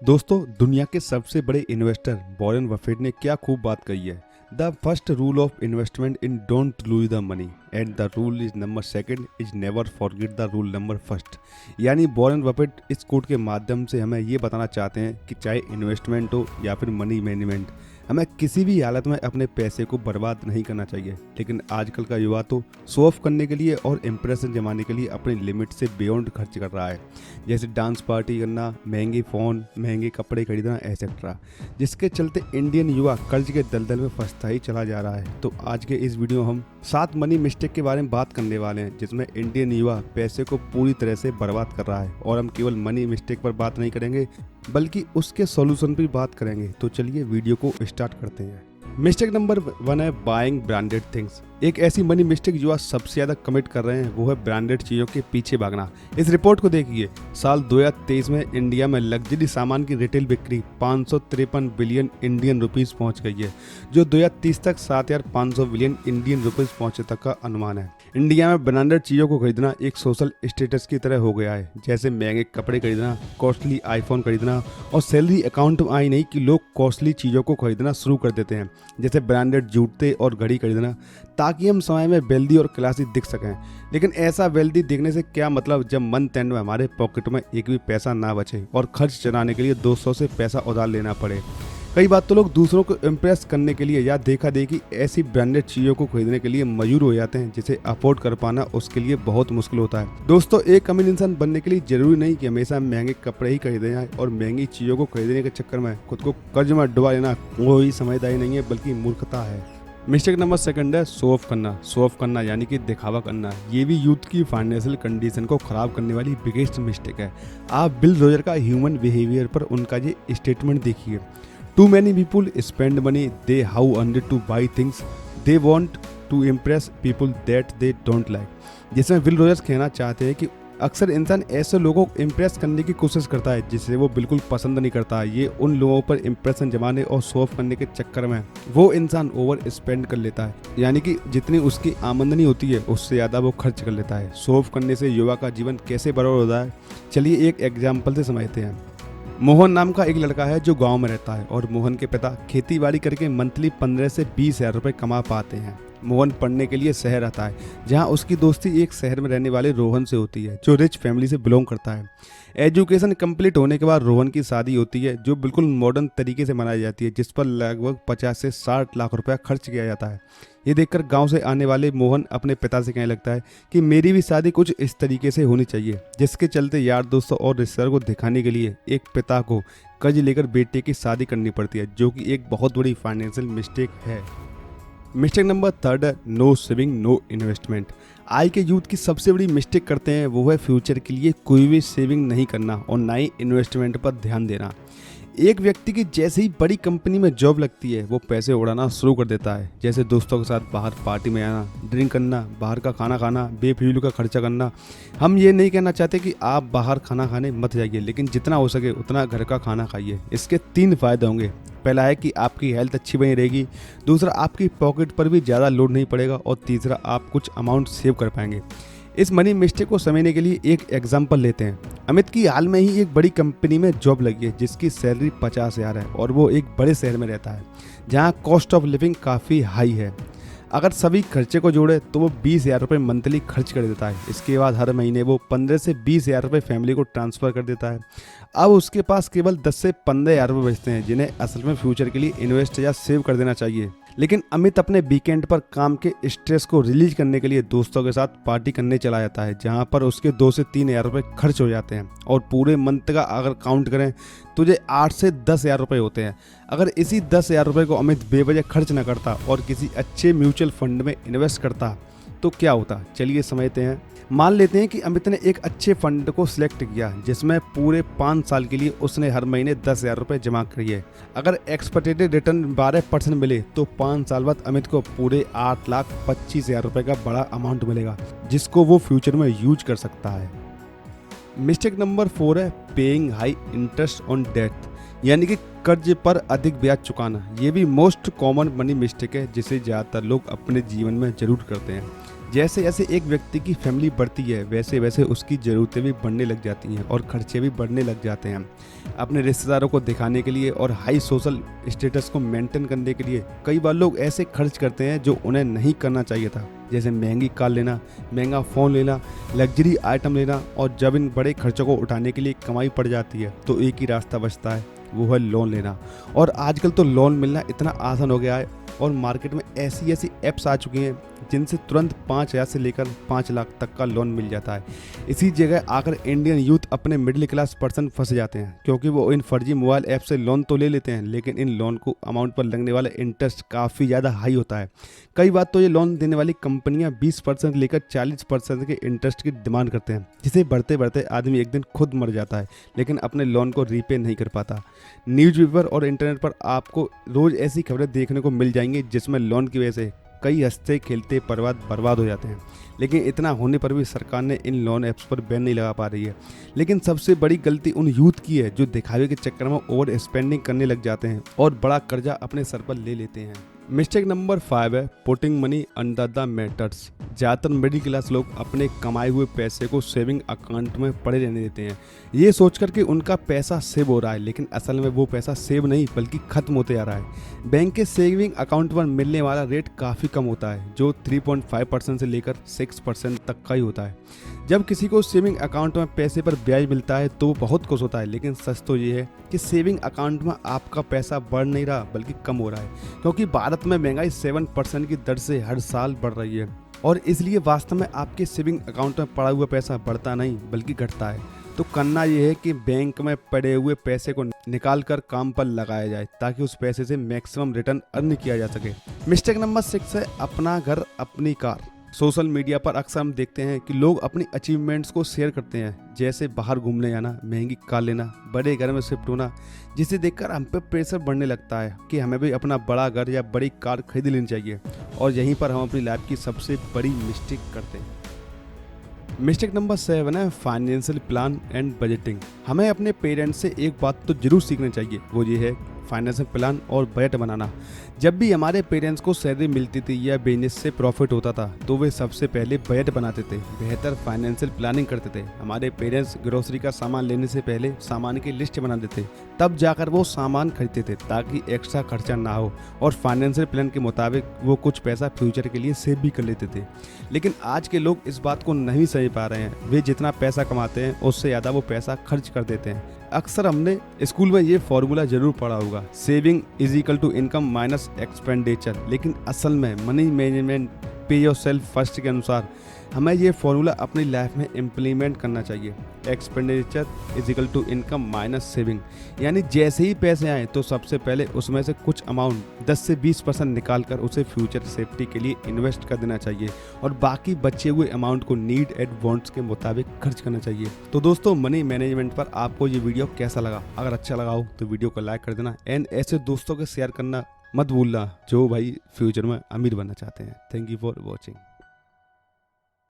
दोस्तों, दुनिया के सबसे बड़े इन्वेस्टर वॉरेन बफेट ने क्या खूब बात कही है। The first rule of investment in don't lose the money and the rule is number second is never forget the rule number first. यानी वॉरेन बफेट इस कोट के माध्यम से हमें ये बताना चाहते हैं कि चाहे इन्वेस्टमेंट हो या फिर मनी मैनेजमेंट, हमें किसी भी हालत में अपने पैसे को बर्बाद नहीं करना चाहिए। लेकिन आजकल का युवा तो शो ऑफ करने के लिए और इम्प्रेशन जमाने के लिए अपनी लिमिट से बियॉन्ड खर्च कर रहा है, जैसे डांस पार्टी करना, महंगे फ़ोन, महंगे कपड़े खरीदना एक्सेट्रा, जिसके चलते इंडियन युवा कर्ज के दलदल में फंसता ही चला जा रहा है। तो आज के इस वीडियो में हम 7 मनी मिस्टेक के बारे में बात करने वाले हैं जिसमें इंडियन युवा पैसे को पूरी तरह से बर्बाद कर रहा है। और हम केवल मनी मिस्टेक पर बात नहीं करेंगे बल्कि उसके सॉल्यूशन पर बात करेंगे। तो चलिए वीडियो को स्टार्ट करते हैं। मिस्टेक नंबर 1 है बाइंग ब्रांडेड थिंग्स। एक ऐसी मनी मिस्टेक जो आज सबसे ज़्यादा कमिट कर रहे हैं वो है ब्रांडेड चीज़ों के पीछे भागना। इस रिपोर्ट को देखिए, साल 2023 में इंडिया में लग्जरी सामान की रिटेल बिक्री 553 बिलियन इंडियन रुपीस पहुंच गई है, जो 2030 तक 7,500 बिलियन इंडियन रुपीस पहुंचने तक का अनुमान है। इंडिया में ब्रांडेड चीज़ों को खरीदना एक सोशल स्टेटस की तरह हो गया है, जैसे महंगे कपड़े खरीदना, कॉस्टली आईफोन खरीदना, और सैलरी अकाउंट में आई नहीं कि लोग कॉस्टली चीज़ों को खरीदना शुरू कर देते हैं, जैसे ब्रांडेड जूते और घड़ी खरीदना, ताकि हम समय में वेल्दी और क्लासी दिख सकें। लेकिन ऐसा वेल्दी दिखने से क्या मतलब जब मंथ एंड में हमारे पॉकेट में एक भी पैसा ना बचे और खर्च चलाने के लिए 200 से पैसा उधार लेना पड़े। कई बार तो लोग दूसरों को इम्प्रेस करने के लिए या देखा देखी ऐसी ब्रांडेड चीज़ों को खरीदने के लिए मजबूर हो जाते हैं जिसे अफोर्ड कर पाना उसके लिए बहुत मुश्किल होता है। दोस्तों, एक अमीर इंसान बनने के लिए जरूरी नहीं कि हमेशा महंगे कपड़े ही खरीदे जाएं और महंगी चीज़ों को खरीदने के चक्कर में खुद को कर्ज में डुबा लेना कोई समझदारी नहीं है बल्कि मूर्खता है। मिस्टेक नंबर 2 है शो ऑफ करना। शो ऑफ करना यानी कि दिखावा करना। ये भी यूथ की फाइनेंशियल कंडीशन को खराब करने वाली बिगेस्ट मिस्टेक है। आप बिल रोजर का ह्यूमन बिहेवियर पर उनका ये स्टेटमेंट देखिए, too many people spend money they how under to buy things they want to impress people that they don't like. जिसमें विल रोजर्स कहना चाहते हैं कि अक्सर इंसान ऐसे लोगों को इम्प्रेस करने की कोशिश करता है जिसे वो बिल्कुल पसंद नहीं करता। ये उन लोगों पर इम्प्रेशन जमाने और शो ऑफ करने के चक्कर में वो इंसान ओवर स्पेंड कर लेता है, यानी कि जितनी उसकी आमदनी होती है उससे ज़्यादा वो खर्च कर लेता है। शो ऑफ करने से युवा का जीवन कैसे बर्बाद होता है, चलिए एक एग्जाम्पल से समझते हैं। मोहन नाम का एक लड़का है जो गांव में रहता है और मोहन के पिता खेती बाड़ी करके मंथली 15 से 20 हज़ार रुपये कमा पाते हैं। मोहन पढ़ने के लिए शहर आता है, जहां उसकी दोस्ती एक शहर में रहने वाले रोहन से होती है जो रिच फैमिली से बिलोंग करता है। एजुकेशन कंप्लीट होने के बाद रोहन की शादी होती है जो बिल्कुल मॉडर्न तरीके से मनाई जाती है, जिस पर लगभग 50 से 60 लाख रुपया खर्च किया जाता है। ये देखकर गांव से आने वाले मोहन अपने पिता से कहने लगता है कि मेरी भी शादी कुछ इस तरीके से होनी चाहिए, जिसके चलते यार दोस्तों और रिश्तेदार को दिखाने के लिए एक पिता को कर्ज लेकर बेटे की शादी करनी पड़ती है, जो कि एक बहुत बड़ी फाइनेंशियल मिस्टेक है। मिस्टेक नंबर 3 है नो सेविंग नो इन्वेस्टमेंट। आज के यूथ की सबसे बड़ी मिस्टेक करते हैं वो है फ्यूचर के लिए कोई भी सेविंग नहीं करना और ना ही इन्वेस्टमेंट पर ध्यान देना। एक व्यक्ति की जैसे ही बड़ी कंपनी में जॉब लगती है वो पैसे उड़ाना शुरू कर देता है, जैसे दोस्तों के साथ बाहर पार्टी में आना, ड्रिंक करना, बाहर का खाना खाना, बेफिजूल का खर्चा करना। हम ये नहीं कहना चाहते कि आप बाहर खाना खाने मत जाइए, लेकिन जितना हो सके उतना घर का खाना खाइए। इसके 3 फायदे होंगे। पहला है कि आपकी हेल्थ अच्छी बनी रहेगी, दूसरा आपकी पॉकेट पर भी ज़्यादा लोड नहीं पड़ेगा, और तीसरा आप कुछ अमाउंट सेव कर पाएंगे। इस मनी मिस्टेक को समझने के लिए एक एग्जांपल लेते हैं। अमित की हाल में ही एक बड़ी कंपनी में जॉब लगी है जिसकी सैलरी 50,000 है और वो एक बड़े शहर में रहता है जहां कॉस्ट ऑफ लिविंग काफ़ी हाई है। अगर सभी खर्चे को जोड़े तो वो 20,000 रुपये मंथली खर्च कर देता है। इसके बाद हर महीने वो 15 से 20,000 रुपये फैमिली को ट्रांसफ़र कर देता है। अब उसके पास केवल 10 से 15,000 रुपये बचते हैं जिन्हें असल में फ्यूचर के लिए इन्वेस्ट या सेव कर देना चाहिए। लेकिन अमित अपने वीकेंड पर काम के स्ट्रेस को रिलीज करने के लिए दोस्तों के साथ पार्टी करने चला जाता है, जहां पर उसके 2 से 3,000 रुपये खर्च हो जाते हैं और पूरे मंथ का अगर काउंट करें तो ये 8 से 10,000 रुपये होते हैं। अगर इसी 10,000 रुपये को अमित बेवजह खर्च न करता और किसी अच्छे म्यूचुअल फंड में इन्वेस्ट करता तो क्या होता, चलिए समझते हैं। मान लेते हैं कि अमित ने एक अच्छे फंड को सिलेक्ट किया जिसमें पूरे 5 साल के लिए उसने हर महीने 10,000 रुपये जमा किए। अगर एक्सपेक्टेड रिटर्न 12% मिले तो 5 साल बाद अमित को पूरे 8,25,000 रुपये का बड़ा अमाउंट मिलेगा जिसको वो फ्यूचर में यूज कर सकता है। मिस्टेक नंबर 4 है paying high interest on debt, यानी कि कर्ज पर अधिक ब्याज चुकाना, ये भी मोस्ट कॉमन मनी मिस्टेक है जिसे ज़्यादातर लोग अपने जीवन में जरूर करते हैं। जैसे जैसे एक व्यक्ति की फैमिली बढ़ती है वैसे वैसे उसकी ज़रूरतें भी बढ़ने लग जाती हैं और खर्चे भी बढ़ने लग जाते हैं। अपने रिश्तेदारों को दिखाने के लिए और हाई सोशल स्टेटस को मेंटेन करने के लिए कई बार लोग ऐसे खर्च करते हैं जो उन्हें नहीं करना चाहिए था, जैसे महंगी कार लेना, महंगा फ़ोन लेना, लग्जरी आइटम लेना। और जब इन बड़े खर्चों को उठाने के लिए कमाई पड़ जाती है तो एक ही रास्ता बचता है, वो है लोन लेना। और आजकल तो लोन मिलना इतना आसान हो गया है और मार्केट में ऐसी ऐसी ऐप्स आ चुकी हैं जिनसे तुरंत 5,000 से लेकर 5 लाख तक का लोन मिल जाता है। इसी जगह आकर इंडियन यूथ अपने मिडिल क्लास पर्सन फंस जाते हैं, क्योंकि वो इन फर्जी मोबाइल ऐप से लोन तो ले लेते हैं लेकिन इन लोन को अमाउंट पर लगने वाला इंटरेस्ट काफ़ी ज़्यादा हाई होता है। कई बार तो ये लोन देने वाली कंपनियां 20% लेकर 40% के इंटरेस्ट की डिमांड करते हैं, जिसे बढ़ते बढ़ते आदमी एक दिन खुद मर जाता है लेकिन अपने लोन को रीपे नहीं कर पाता। न्यूज़पेपर और इंटरनेट पर आपको रोज़ ऐसी खबरें देखने को मिल जाएंगी जिसमें लोन की वजह से कई हंसते खेलते बर्बाद हो जाते हैं। लेकिन इतना होने पर भी सरकार ने इन लोन ऐप्स पर बैन नहीं लगा पा रही है। लेकिन सबसे बड़ी गलती उन यूथ की है जो दिखावे के चक्कर में ओवर स्पेंडिंग करने लग जाते हैं और बड़ा कर्जा अपने सर पर ले लेते हैं। मिस्टेक नंबर 5 है putting money under the matters. ज़्यादातर मिडिल क्लास लोग अपने कमाए हुए पैसे को सेविंग अकाउंट में पड़े रहने देते हैं, ये सोचकर कि उनका पैसा सेव हो रहा है, लेकिन असल में वो पैसा सेव नहीं बल्कि खत्म होते जा रहा है। बैंक के सेविंग अकाउंट पर मिलने वाला रेट काफ़ी कम होता है, जो 3.5% से लेकर 6% तक का ही होता है। जब किसी को सेविंग अकाउंट में पैसे पर ब्याज मिलता है तो वो बहुत खुश होता है, लेकिन सच तो ये है कि सेविंग अकाउंट में आपका पैसा बढ़ नहीं रहा बल्कि कम हो रहा है, क्योंकि भारत में महंगाई 7% की दर से हर साल बढ़ रही है और इसलिए वास्तव में आपके सेविंग अकाउंट में पड़ा हुआ पैसा बढ़ता नहीं बल्कि घटता है। तो करना ये है कि बैंक में पड़े हुए पैसे को निकाल कर काम पर लगाया जाए ताकि उस पैसे से मैक्सिमम रिटर्न अर्न किया जा सके। मिस्टेक नंबर 6 है अपना घर अपनी कार। सोशल मीडिया पर अक्सर हम देखते हैं कि लोग अपनी अचीवमेंट्स को शेयर करते हैं, जैसे बाहर घूमने जाना, महंगी कार लेना, बड़े घर में शिफ्ट होना, जिसे देखकर हम पे प्रेशर बढ़ने लगता है कि हमें भी अपना बड़ा घर या बड़ी कार खरीद लेनी चाहिए और यहीं पर हम अपनी लाइफ की सबसे बड़ी मिस्टेक करते हैं। मिस्टेक नंबर 7 है फाइनेंशियल प्लान एंड बजटिंग। हमें अपने पेरेंट्स से एक बात तो जरूर सीखनी चाहिए, वो ये है फाइनेंशियल प्लान और बजट बनाना। जब भी हमारे पेरेंट्स को सैलरी मिलती थी या बिजनेस से प्रॉफिट होता था तो वे सबसे पहले बजट बनाते थे, बेहतर फाइनेंशियल प्लानिंग करते थे। हमारे पेरेंट्स ग्रोसरी का सामान लेने से पहले सामान की लिस्ट बनाते थे, तब जाकर वो सामान खरीदते थे ताकि एक्स्ट्रा खर्चा ना हो और फाइनेंशियल प्लान के मुताबिक वो कुछ पैसा फ्यूचर के लिए सेव भी कर लेते थे। लेकिन आज के लोग इस बात को नहीं समझ पा रहे हैं। वे जितना पैसा कमाते हैं उससे ज़्यादा वो पैसा खर्च कर देते हैं। अक्सर हमने स्कूल में ये फॉर्मूला जरूर पढ़ा होगा, saving is equal to income minus expenditure, लेकिन असल में money management pay yourself first के अनुसार हमें ये फॉर्मूला अपनी लाइफ में इम्प्लीमेंट करना चाहिए। Expenditure is equal to income minus saving, यानी जैसे ही पैसे आए तो सबसे पहले उसमें से कुछ अमाउंट 10 से 20% निकाल कर उसे फ्यूचर सेफ्टी के लिए इन्वेस्ट कर देना चाहिए और बाकी बचे हुए अमाउंट को नीड एंड वांट्स के मुताबिक खर्च करना चाहिए। तो दोस्तों, मनी मैनेजमेंट पर आपको ये वीडियो कैसा लगा? अगर अच्छा लगा हो तो वीडियो को लाइक कर देना एंड ऐसे दोस्तों के शेयर करना मत भूलना जो भाई फ्यूचर में अमीर बनना चाहते हैं। Thank you for watching.